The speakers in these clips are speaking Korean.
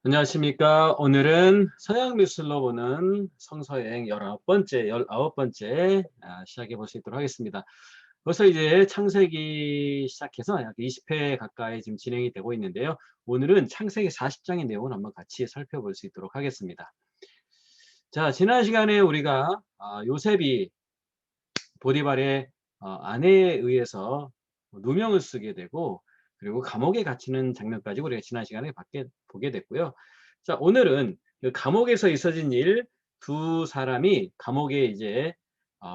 안녕하십니까. 오늘은 서양 미술로 보는 성서여행 19번째 시작해 볼 수 있도록 하겠습니다. 벌써 이제 창세기 시작해서 약 20회 가까이 지금 진행이 되고 있는데요. 오늘은 창세기 40장의 내용을 한번 같이 살펴볼 수 있도록 하겠습니다. 자, 지난 시간에 우리가 요셉이 보디발의 아내에 의해서 누명을 쓰게 되고, 그리고 감옥에 갇히는 장면까지 우리가 지난 시간에 보게 됐고요. 자, 오늘은 그 감옥에서 있어진 일, 두 사람이 감옥에 이제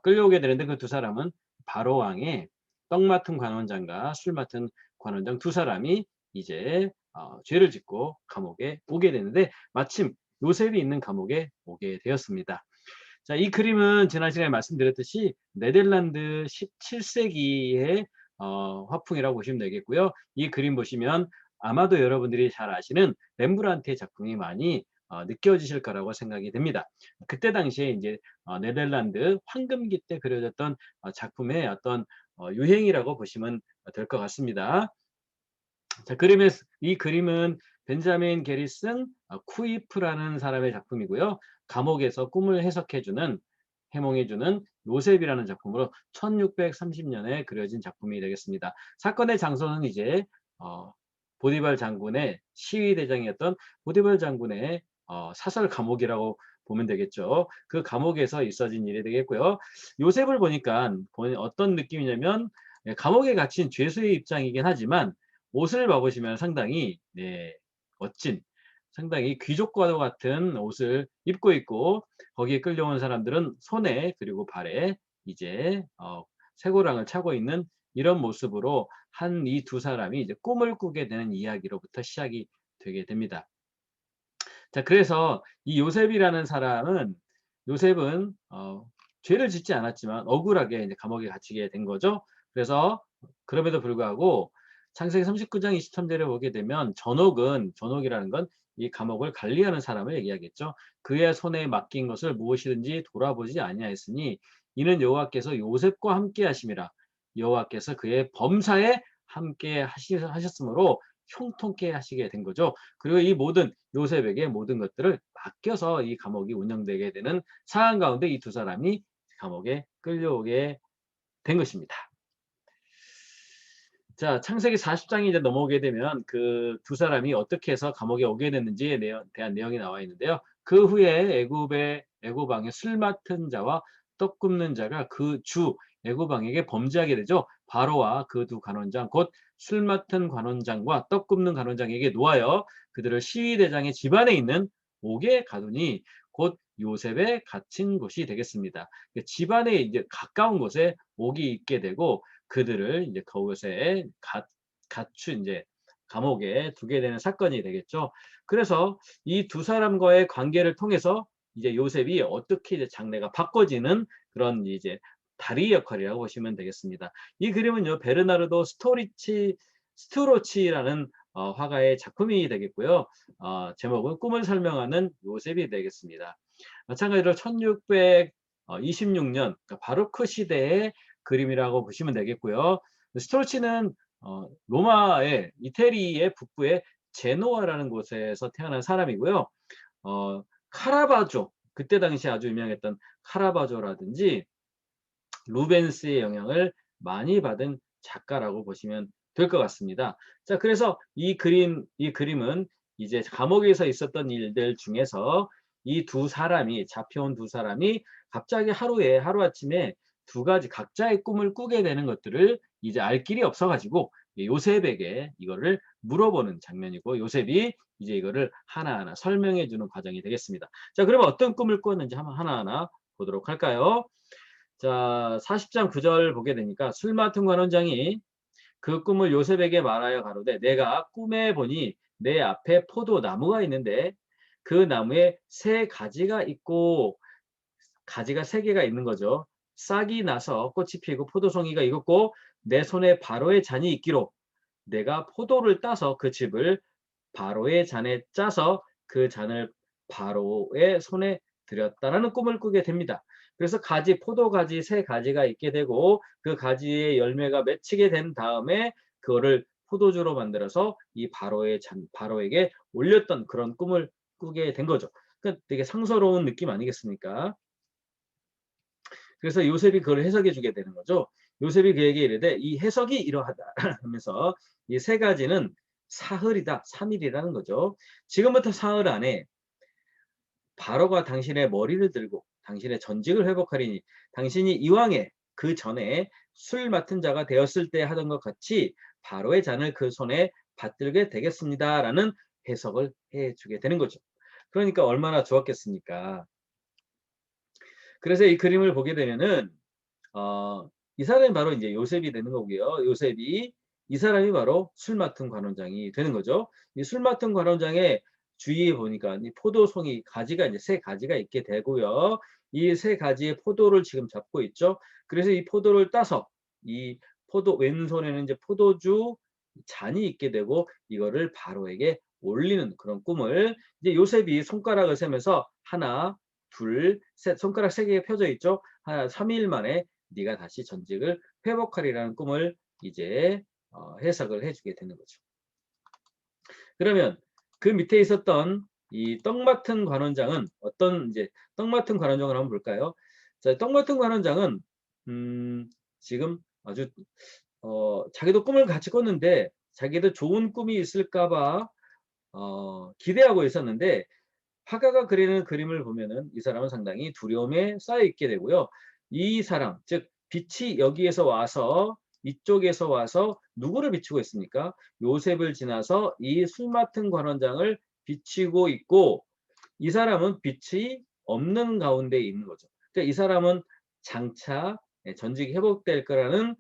끌려오게 되는데, 그 두 사람은 바로 왕의 떡 맡은 관원장과 술 맡은 관원장 두 사람이 이제 죄를 짓고 감옥에 오게 되는데, 마침 요셉이 있는 감옥에 오게 되었습니다. 자, 이 그림은 지난 시간에 말씀드렸듯이 네덜란드 17세기의 화풍이라고 보시면 되겠고요. 이 그림 보시면 아마도 여러분들이 잘 아시는 렘브란트의 작품이 많이 느껴지실 거라고 생각이 됩니다. 그때 당시에 이제 네덜란드 황금기 때 그려졌던 작품의 어떤 유행이라고 보시면 될 것 같습니다. 자, 이 그림은 벤자민 게리슨 쿠이프라는 사람의 작품이고요. 감옥에서 꿈을 해몽해주는 요셉이라는 작품으로 1630년에 그려진 작품이 되겠습니다. 사건의 장소는 이제 보디발 장군의 시위대장이었던 보디발 장군의 사설 감옥이라고 보면 되겠죠. 그 감옥에서 있어진 일이 되겠고요. 요셉을 보니까 어떤 느낌이냐면, 감옥에 갇힌 죄수의 입장이긴 하지만 옷을 봐보시면 상당히 멋진, 상당히 귀족과도 같은 옷을 입고 있고, 거기에 끌려온 사람들은 손에 그리고 발에 이제 쇠고랑을 차고 있는 이런 모습으로 이 두 사람이 이제 꿈을 꾸게 되는 이야기로부터 시작이 되게 됩니다. 자, 그래서 이 요셉은 죄를 짓지 않았지만 억울하게 이제 감옥에 갇히게 된 거죠. 그래서 그럼에도 불구하고 창세기 39장 23절에 보게 되면 전옥이라는 건 이 감옥을 관리하는 사람을 얘기하겠죠. 그의 손에 맡긴 것을 무엇이든지 돌아보지 아니하였으니 이는 여호와께서 요셉과 함께 하심이라. 여호와께서 그의 범사에 함께 하셨으므로 형통케 하시게 된 거죠. 그리고 요셉에게 모든 것들을 맡겨서 이 감옥이 운영되게 되는 상황 가운데 이 두 사람이 감옥에 끌려오게 된 것입니다. 자, 창세기 40장이 이제 넘어오게 되면 그 두 사람이 어떻게 해서 감옥에 오게 됐는지에 대한 내용이 나와 있는데요. 그 후에 애굽 왕의 술 맡은 자와 떡 굽는 자가 애굽 왕에게 범죄하게 되죠. 바로와 그 두 관원장 곧 술 맡은 관원장과 떡 굽는 관원장에게 놓아여 그들을 시위대장의 집안에 있는 옥에 가두니 곧 요셉에 갇힌 곳이 되겠습니다. 집안에 이제 가까운 곳에 옥이 있게 되고, 그들을 이제 그곳에 갖춘 이제 감옥에 두게 되는 사건이 되겠죠. 그래서 이 두 사람과의 관계를 통해서 이제 요셉이 어떻게 이제 장래가 바꿔지는 그런 이제 다리 역할이라고 보시면 되겠습니다. 이 그림은요, 베르나르도 스트로치라는 화가의 작품이 되겠고요. 제목은 꿈을 설명하는 요셉이 되겠습니다. 마찬가지로 1626년 바로크 시대의 그림이라고 보시면 되겠고요. 스트로치는 이태리의 북부의 제노아라는 곳에서 태어난 사람이고요. 카라바조, 그때 당시 아주 유명했던 카라바조라든지 루벤스의 영향을 많이 받은 작가라고 보시면 될 것 같습니다. 자, 그래서 이 그림은 이제 감옥에서 있었던 일들 중에서 잡혀온 두 사람이 갑자기 하루아침에 두 가지 각자의 꿈을 꾸게 되는 것들을 이제 알 길이 없어가지고 요셉에게 이거를 물어보는 장면이고, 요셉이 이제 이거를 하나하나 설명해 주는 과정이 되겠습니다. 자, 그러면 어떤 꿈을 꿨는지 하나하나 보도록 할까요? 자, 40장 9절 보게 되니까 술 맡은 관원장이 그 꿈을 요셉에게 말하여 가로되 내가 꿈에 보니 내 앞에 포도나무가 있는데 그 나무에 세 가지가 있고, 가지가 세 개가 있는 거죠. 싹이 나서 꽃이 피고 포도송이가 익었고 내 손에 바로의 잔이 있기로 내가 포도를 따서 그 즙을 바로의 잔에 짜서 그 잔을 바로의 손에 들였다라는 꿈을 꾸게 됩니다. 그래서 포도가지 세 가지가 있게 되고 그 가지의 열매가 맺히게 된 다음에 그거를 포도주로 만들어서 이 바로에게 올렸던 그런 꿈을 꾸게 된 거죠. 그러니까 되게 상서로운 느낌 아니겠습니까? 그래서 요셉이 그걸 해석해 주게 되는 거죠. 요셉이 그에게 이르되 이 해석이 이러하다 하면서 이 세 가지는 사흘이다, 3일이라는 거죠. 지금부터 사흘 안에 바로가 당신의 머리를 들고 당신의 전직을 회복하리니 당신이 이왕에 그 전에 술 맡은 자가 되었을 때 하던 것 같이 바로의 잔을 그 손에 받들게 되겠습니다라는 해석을 해주게 되는 거죠. 그러니까 얼마나 좋았겠습니까? 그래서 이 그림을 보게 되면은 이 사람이 바로 이제 요셉이 되는 거고요. 요셉이 이 사람이 바로 술 맡은 관원장이 되는 거죠. 이 술 맡은 관원장의 주위에 보니까 이 포도송이 가지가 이제 세 가지가 있게 되고요. 이 세 가지의 포도를 지금 잡고 있죠. 그래서 이 포도를 따서 이 포도 왼손에는 이제 포도주 잔이 있게 되고 이거를 바로에게 올리는 그런 꿈을 이제 요셉이 손가락을 세면서 하나, 둘, 셋 손가락 세 개가 펴져 있죠. 하나 3일 만에 네가 다시 전직을 회복하리라는 꿈을 이제 해석을 해주게 되는 거죠. 그러면 그 밑에 있었던 이 떡 맡은 관원장은 어떤 이제 떡 맡은 관원장을 한번 볼까요? 자, 떡 맡은 관원장은 지금 아주 자기도 꿈을 같이 꿨는데 자기도 좋은 꿈이 있을까봐 기대하고 있었는데 화가가 그리는 그림을 보면은 이 사람은 상당히 두려움에 쌓여 있게 되고요. 이 사람, 즉 빛이 여기에서 와서 이쪽에서 와서 누구를 비추고 있습니까? 요셉을 지나서 이 술 맡은 관원장을 비추고 있고 이 사람은 빛이 없는 가운데 있는 거죠. 그러니까 이 사람은 장차 전직이 회복될 거라는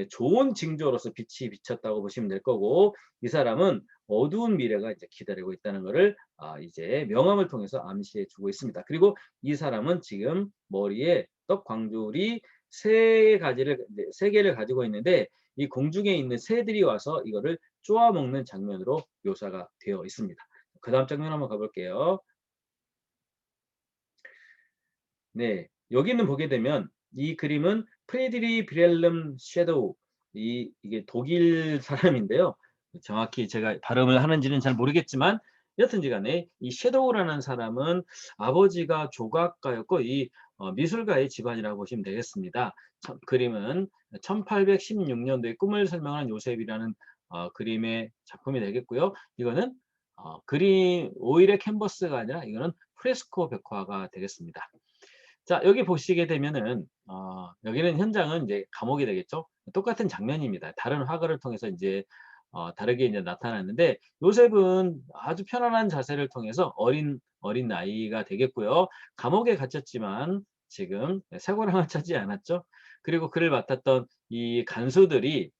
좋은 징조로서 빛이 비쳤다고 보시면 될 거고 이 사람은 어두운 미래가 이제 기다리고 있다는 것을 이제 명암을 통해서 암시해 주고 있습니다. 그리고 이 사람은 지금 머리에 떡 광줄이 세 개를 가지고 있는데 이 공중에 있는 새들이 와서 이거를 쪼아 먹는 장면으로 묘사가 되어 있습니다. 그 다음 장면 한번 가볼게요. 네, 여기는 보게 되면 이 그림은 프레드리 비렐름 섀도우 이게 독일 사람인데요. 정확히 제가 발음을 하는지는 잘 모르겠지만 여튼지 간에 이 섀도우라는 사람은 아버지가 조각가였고 이 미술가의 집안이라고 보시면 되겠습니다. 그림은 1816년도에 꿈을 설명한 요셉이라는 그림의 작품이 되겠고요. 이거는 그림 오일의 캔버스가 아니라 이거는 프레스코 벽화가 되겠습니다. 자, 여기 보시게 되면은 여기는 현장은 이제 감옥이 되겠죠. 똑같은 장면입니다. 다른 화가를 통해서 이제 다르게 이제 나타났는데 요셉은 아주 편안한 자세를 통해서 어린 나이가 되겠고요. 감옥에 갇혔지만 지금 쇠고랑을 차지 않았죠. 그리고 그를 맡았던 이 간수들이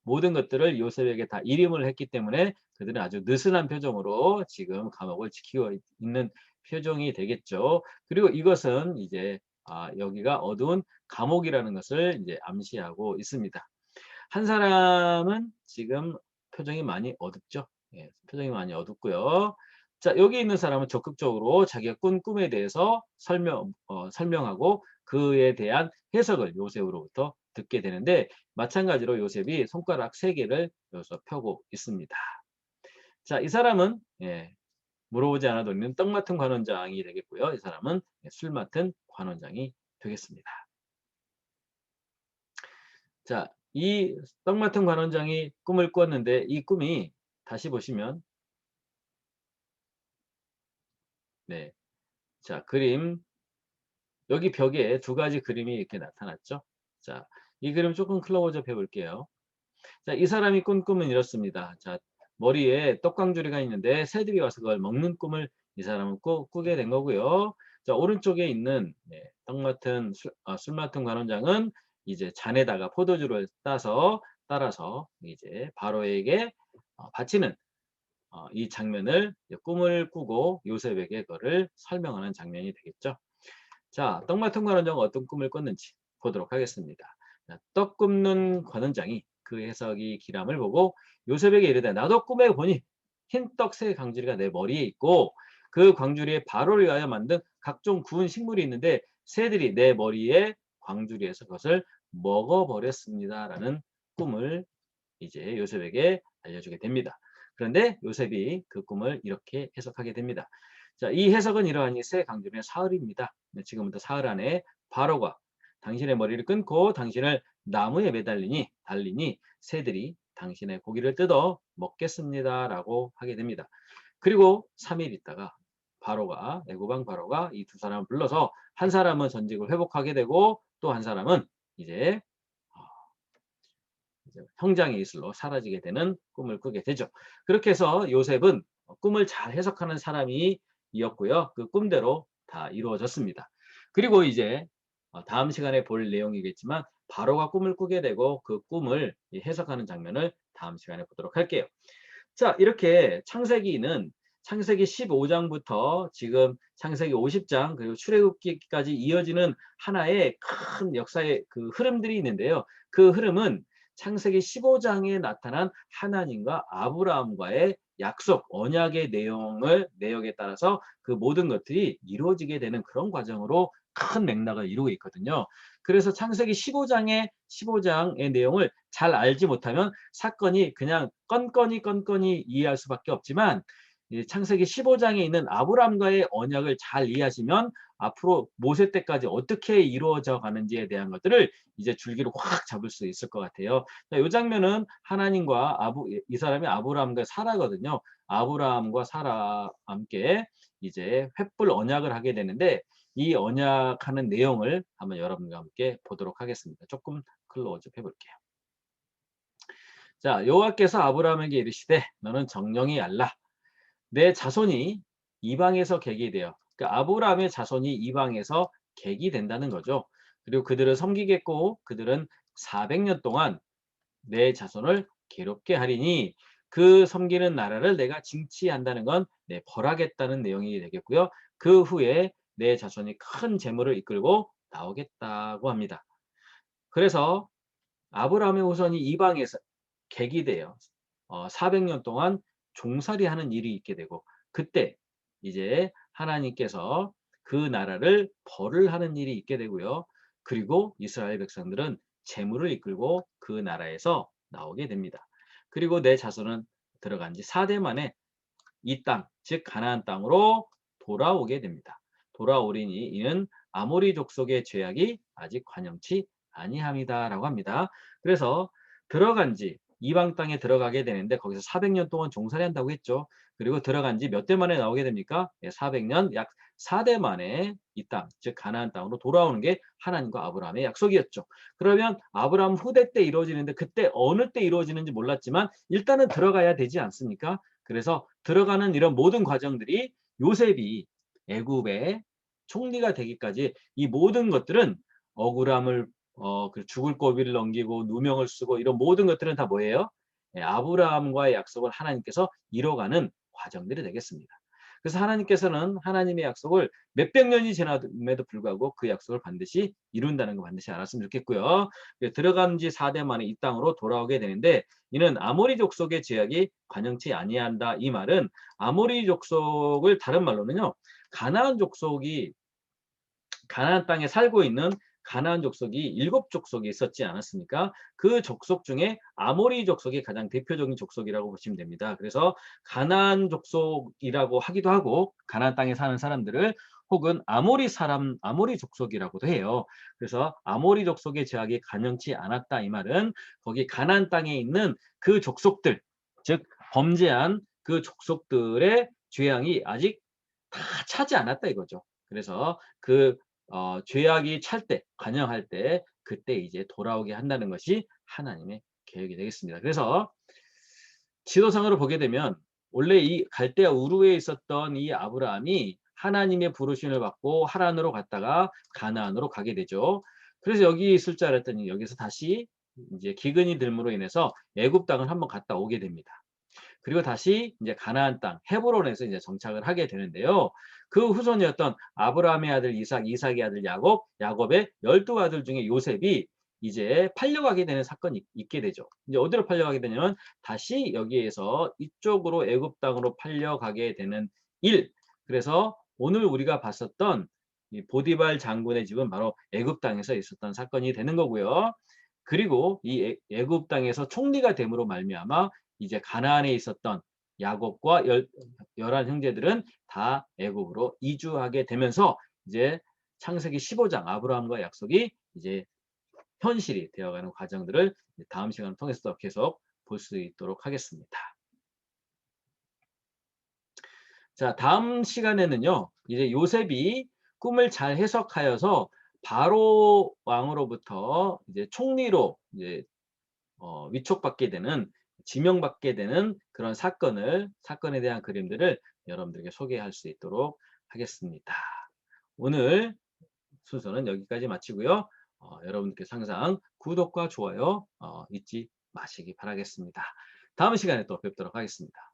모든 것들을 요셉에게 다 일임을 했기 때문에 그들은 아주 느슨한 표정으로 지금 감옥을 지키고 있는 표정이 되겠죠. 그리고 이것은 이제 여기가 어두운 감옥이라는 것을 이제 암시하고 있습니다. 한 사람은 지금 표정이 많이 어둡죠. 예, 표정이 많이 어둡고요. 자, 여기 있는 사람은 적극적으로 자기가 꾼 꿈에 대해서 설명하고 그에 대한 해석을 요셉으로부터 듣게 되는데 마찬가지로 요셉이 손가락 3개를 여기서 펴고 있습니다. 자, 이 사람은 물어보지 않아도 있는 떡 맡은 관원장이 되겠고요. 이 사람은 술 맡은 관원장이 되겠습니다. 자, 이 떡 맡은 관원장이 꿈을 꿨는데 이 꿈이 다시 보시면 네. 자, 그림 여기 벽에 두 가지 그림이 이렇게 나타났죠. 자, 이 그림 조금 클로즈업 해볼게요. 자, 이 사람이 꾼 꿈은 이렇습니다. 자, 머리에 떡광주리가 있는데 새들이 와서 그걸 먹는 꿈을 이 사람은 꾸게 된 거고요. 자, 오른쪽에 있는 떡 맡은 술 맡은 관원장은 이제 잔에다가 포도주를 따라서 이제 바로에게 바치는 이 장면을 꿈을 꾸고 요셉에게 그거를 설명하는 장면이 되겠죠. 자, 떡 맡은 관원장은 어떤 꿈을 꿨는지 보도록 하겠습니다. 자, 떡 굽는 관원장이 그 해석이 기람을 보고 요셉에게 이르되 나도 꿈에 보니 흰 떡 세 광주리가 내 머리에 있고 그 광주리에 바로를 위하여 만든 각종 구운 식물이 있는데 새들이 내 머리에 광주리에서 그것을 먹어버렸습니다라는 꿈을 이제 요셉에게 알려주게 됩니다. 그런데 요셉이 그 꿈을 이렇게 해석하게 됩니다. 자, 이 해석은 이러하니 새 강림의 사흘입니다. 지금부터 사흘 안에 바로가 당신의 머리를 끊고 당신을 나무에 달리니 새들이 당신의 고기를 뜯어 먹겠습니다라고 하게 됩니다. 그리고 3일 있다가 애굽 왕 바로가 이 두 사람을 불러서 한 사람은 전직을 회복하게 되고 또 한 사람은 이제 형장의 이슬로 사라지게 되는 꿈을 꾸게 되죠. 그렇게 해서 요셉은 꿈을 잘 해석하는 사람이었고요. 그 꿈대로 다 이루어졌습니다. 그리고 이제 다음 시간에 볼 내용이겠지만 바로가 꿈을 꾸게 되고 그 꿈을 해석하는 장면을 다음 시간에 보도록 할게요. 자, 이렇게 창세기 15장부터 지금 창세기 50장 그리고 출애굽기까지 이어지는 하나의 큰 역사의 그 흐름들이 있는데요. 그 흐름은 창세기 15장에 나타난 하나님과 아브라함과의 약속, 언약의 내용에 따라서 그 모든 것들이 이루어지게 되는 그런 과정으로 큰 맥락을 이루고 있거든요. 그래서 창세기 15장의 내용을 잘 알지 못하면 사건이 그냥 건건이 이해할 수밖에 없지만 창세기 15장에 있는 아브라함과의 언약을 잘 이해하시면 앞으로 모세 때까지 어떻게 이루어져 가는지에 대한 것들을 이제 줄기로 확 잡을 수 있을 것 같아요. 이 장면은 이 사람이 아브라함과 사라거든요. 아브라함과 사라 함께 이제 횃불 언약을 하게 되는데 이 언약하는 내용을 한번 여러분과 함께 보도록 하겠습니다. 조금 클로즈업 해볼게요. 자, 여호와께서 아브라함에게 이르시되 너는 정령이 알라. 내 자손이 이방에서 객이 되어 그러니까 아브라함의 자손이 이방에서 객이 된다는 거죠. 그리고 그들을 섬기겠고 그들은 400년 동안 내 자손을 괴롭게 하리니 그 섬기는 나라를 내가 징치한다는 건 벌하겠다는 내용이 되겠고요. 그 후에 내 자손이 큰 재물을 이끌고 나오겠다고 합니다. 그래서 아브라함의 후손이 이방에서 객이 되어 400년 동안 종살이하는 일이 있게 되고 그때 이제 하나님께서 그 나라를 벌을 하는 일이 있게 되고요. 그리고 이스라엘 백성들은 재물을 이끌고 그 나라에서 나오게 됩니다. 그리고 내 자손은 들어간 지 4대 만에 이 땅, 즉 가나안 땅으로 돌아오게 됩니다. 돌아오리니 이는 아모리 족속의 죄악이 아직 관영치 아니함이다라고 합니다. 그래서 들어간 지 이방 땅에 들어가게 되는데 거기서 400년 동안 종살이 한다고 했죠. 그리고 들어간 지 몇 대 만에 나오게 됩니까? 400년 약 4대 만에 이 땅, 즉 가나안 땅으로 돌아오는 게 하나님과 아브라함의 약속이었죠. 그러면 아브라함 후대 때 이루어지는데 그때 어느 때 이루어지는지 몰랐지만 일단은 들어가야 되지 않습니까? 그래서 들어가는 이런 모든 과정들이 요셉이 애굽의 총리가 되기까지 이 모든 것들은 억울함을 그 죽을 고비를 넘기고 누명을 쓰고 이런 모든 것들은 다 뭐예요? 아브라함과의 약속을 하나님께서 이뤄가는 과정들이 되겠습니다. 그래서 하나님께서는 하나님의 약속을 몇백 년이 지남에도 불구하고 그 약속을 반드시 이룬다는 거 반드시 알았으면 좋겠고요. 들어간 지 4대 만에 이 땅으로 돌아오게 되는데 이는 아모리 족속의 죄악이 관영치 아니한다. 이 말은 아모리 족속을 다른 말로는요. 가나안 족속이 가나안 땅에 살고 있는 가나안 족속이 7족속이 있었지 않았습니까? 그 족속 중에 아모리 족속이 가장 대표적인 족속이라고 보시면 됩니다. 그래서 가나안 족속이라고 하기도 하고 가나안 땅에 사는 사람들을 혹은 아모리 족속이라고도 해요. 그래서 아모리 족속의 제약이 간영치 않았다 이 말은 거기 가나안 땅에 있는 그 족속들, 즉 범죄한 그 족속들의 죄악이 아직 다 차지 않았다 이거죠. 그래서 그 죄악이 찰 때, 관영할 때 그때 이제 돌아오게 한다는 것이 하나님의 계획이 되겠습니다. 그래서 지도상으로 보게 되면 원래 이 갈대아 우르에 있었던 이 아브라함이 하나님의 부르심을 받고 하란으로 갔다가 가나안으로 가게 되죠. 그래서 여기 있을 줄 알았더니 여기서 다시 이제 기근이 들므로 인해서 애굽 땅을 한번 갔다 오게 됩니다. 그리고 다시 이제 가나안 땅 헤브론에서 이제 정착을 하게 되는데요. 그 후손이었던 아브라함의 아들 이삭, 이삭의 아들 야곱, 야곱의 12아들 중에 요셉이 이제 팔려가게 되는 사건이 있게 되죠. 이제 어디로 팔려가게 되냐면 다시 여기에서 이쪽으로 애굽 땅으로 팔려가게 되는 일. 그래서 오늘 우리가 봤었던 이 보디발 장군의 집은 바로 애굽 땅에서 있었던 사건이 되는 거고요. 그리고 이 애굽 땅에서 총리가 됨으로 말미암아 이제 가나안에 있었던 야곱과 열한 형제들은 다 애굽으로 이주하게 되면서 이제 창세기 15장 아브라함과 약속이 이제 현실이 되어가는 과정들을 다음 시간을 통해서 계속 볼 수 있도록 하겠습니다. 자, 다음 시간에는요, 이제 요셉이 꿈을 잘 해석하여서 바로 왕으로부터 이제 총리로 이제 위촉받게 되는, 지명받게 되는 그런 사건에 대한 그림들을 여러분들에게 소개할 수 있도록 하겠습니다. 오늘 순서는 여기까지 마치고요. 여러분께서 항상 구독과 좋아요 잊지 마시기 바라겠습니다. 다음 시간에 또 뵙도록 하겠습니다.